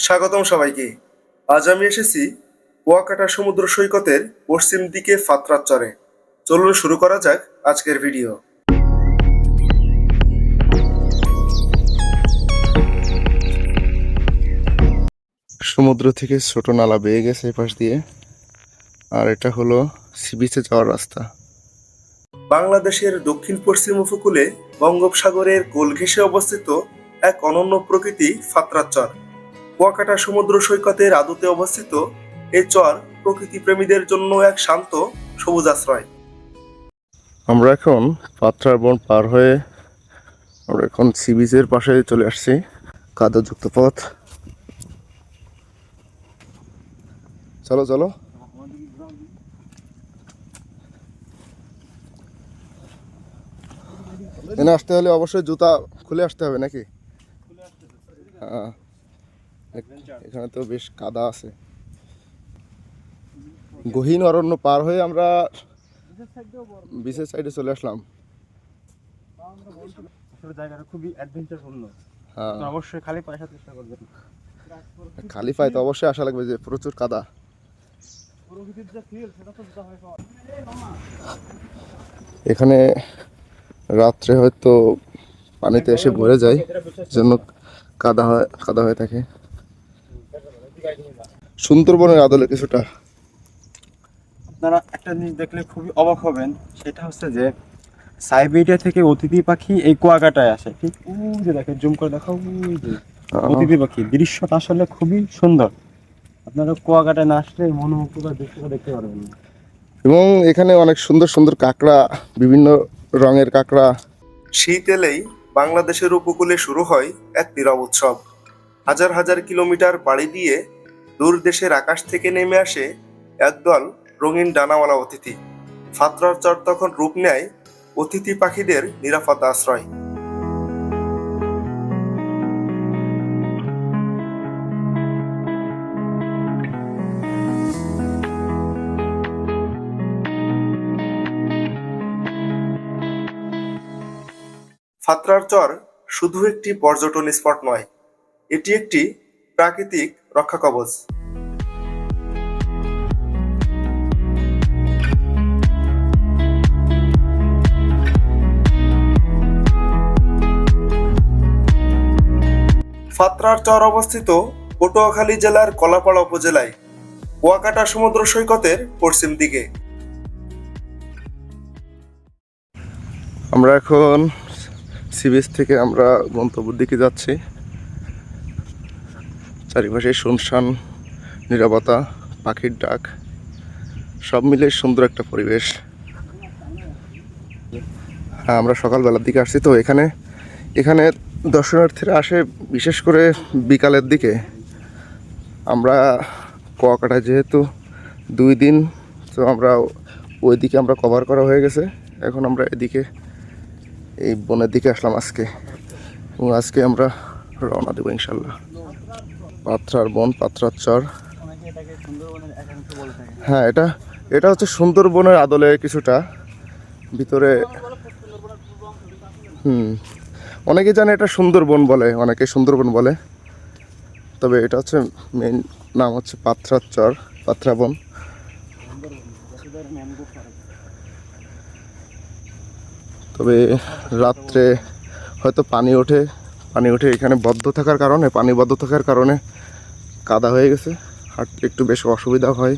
স্বাগতম সবাইকে। আজ আমি এসেছি কুয়াকাটা সমুদ্র সৈকতের পশ্চিম দিকে ফাতরার চরে। চলুন শুরু করা যাক আজকের ভিডিও। সমুদ্র থেকে ছোট নালা বেয়ে গেছে এপাশ দিয়ে, আর এটা হলো সি বিচে যাওয়ার রাস্তা। বাংলাদেশের দক্ষিণ পশ্চিম উপকূলে বঙ্গোপসাগরের কোল ঘেঁষে অবস্থিত এক অনন্য প্রকৃতি ফাতরার চর। কুয়াকাটা সমুদ্র সৈকতের আদতে অবস্থিত এই চর প্রকৃতি প্রেমীদের জন্য এক শান্ত সবুজ আশ্রয়। আমরা এখন পাথরার বন পার হয়ে আমরা এখন সি বিচের পাশে চলে আসছি। কাদাযুক্ত পথ। চলো চলো। এখানে আসতে হলে অবশ্যই জুতা খুলে আসতে হবে নাকি? হ্যাঁ, এখানে তো বেশ কাদা আছে। গহীন অরণ্য পার হয়ে আমরা বিচের সাইডে চলে আসলাম। জায়গাটা খুবই অ্যাডভেঞ্চারপূর্ণ। হ্যাঁ, অবশ্যই খালি পায়ে আসার চেষ্টা করবেন। খালি পায়ে তো অবশ্যই আসা লাগবে, যে প্রচুর কাদা। এখানে রাত্রে হয়তো পানিতে এসে ভরে যায়, জন্য কাদা হয়ে থাকে। সুন্দরবনের আদলে কিছুটা। আপনারা একটা জিনিস দেখলে খুবই অবাক হবেন, সেটা হচ্ছে যে সাইবেরিয়া থেকে অতিথি পাখি এই কুয়াকাটায় আসে। ঠিক ওই যে দেখেন, জুম করে দেখাও, ওই যে অতিথি পাখি। দৃশ্যটা আসলে খুবই সুন্দর। আপনারা কুয়াকাটায় না আসলে মনোমুগ্ধকর দৃশ্যটা দেখতে পারবেন না। এবং এখানে অনেক সুন্দর সুন্দর কাঁকড়া, বিভিন্ন রঙের কাঁকড়া। শীত এলেই বাংলাদেশের উপকূলে শুরু হয় এক নীরব উৎসব। হাজার হাজার কিলোমিটার পাড়ি দিয়ে দূর দেশের আকাশ থেকে নেমে আসে একদল রঙিন ডানাওয়ালা অতিথি। ফাতরার চর তখন রূপ নেয় অতিথি পাখিদের নিরাপদ আশ্রয়। ফাতরার চর শুধু একটি পর্যটন স্পট নয়, এটি একটি প্রাকৃতিক রক্ষা কবচ। ফাতরার চর অবস্থিত পটুয়াখালী জেলার কলাপাড়া উপজেলায়, কুয়াকাটা সমুদ্র সৈকতের পশ্চিম দিকে। আমরা এখন সি বিচ থেকে আমরা গন্তব্যের দিকে যাচ্ছি। চারিপাশে শুনশান, নীরবতা, পাখির ডাক, সব মিলে সুন্দর একটা পরিবেশ। হ্যাঁ, আমরা সকালবেলার দিকে আসছি তো। এখানে দর্শনার্থীরা আসে বিশেষ করে বিকালের দিকে। আমরা কুয়াকাটায় যেহেতু 2 দিন, তো আমরা ওই দিকে আমরা কভার করা হয়ে গেছে। এখন আমরা এদিকে এই বনের দিকে আসলাম আজকে, এবং আজকে আমরা রওনা দেবো ইনশাল্লাহ। পাথরার বন, পাথরার চর। হ্যাঁ, এটা হচ্ছে সুন্দরবনের আদলে কিছুটা ভিতরে। অনেকে জানে এটা সুন্দরবন বলে, অনেকে সুন্দরবন বলে, তবে এটা হচ্ছে মেইন নাম হচ্ছে পাথরার চর, পাথরা বন। তবে রাত্রে হয়তো পানি ওঠে এখানে পানি বদ্ধ থাকার কারণে কাদা হয়ে গেছে, হাঁটতে একটু বেশ অসুবিধা হয়।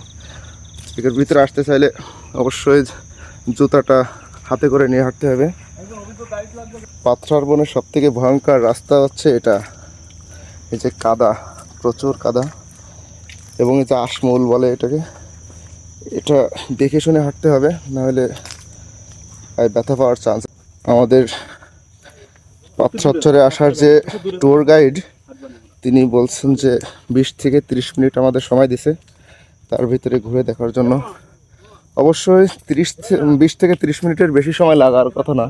এর ভিতরে আসতে চাইলে অবশ্যই জুতাটা হাতে করে নিয়ে হাঁটতে হবে। পাথরার বনের সব থেকে ভয়ঙ্কর রাস্তা হচ্ছে এটা, এই যে কাদা, প্রচুর কাদা, এবং এই যে আশমূল বলে এটাকে। এটা দেখে শুনে হাঁটতে হবে, নাহলে ব্যথা পাওয়ার চান্স। আমাদের পাথরার চরে আসার যে ট্যুর গাইড, তিনি বলছেন যে 20 থেকে 30 মিনিট আমাদের সময় দিছে তার ভিতরে ঘুরে দেখার জন্য। অবশ্যই 20 থেকে 30 মিনিটের বেশি সময় লাগার কথা না।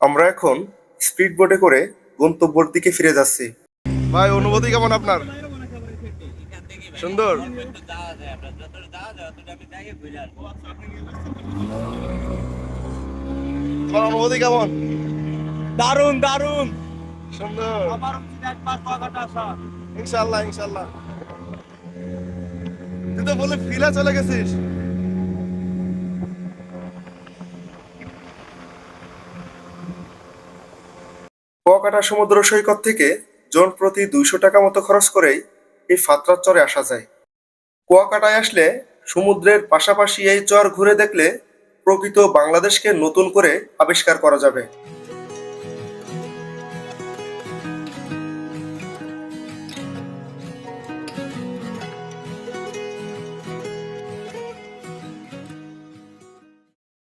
আমরা এখন স্পিড বোটে করে গন্তব্যের দিকে ফিরে যাচ্ছি। ভাই, অনুভূতি কেমন আপনার? সুন্দর। তোমার অনুভূতি কেমন? দারুণ দারুণ। সুন্দর। আমার উচিত একবার কুয়াকাটা আসা। ইনশাআল্লাহ ইনশাআল্লাহ। তুই তো বলে ফিলা চলে গেছিস। কুয়াকাটা সমুদ্র সৈকত থেকে জন প্রতি 200 টাকা মতো খরচ করেই এই ফাতরার চরে আসা যায়। কুয়াকাটায় আসলে সমুদ্রের পাশাপাশি এই চর ঘুরে দেখলে প্রকৃত বাংলাদেশকে নতুন করে আবিষ্কার করা যাবে।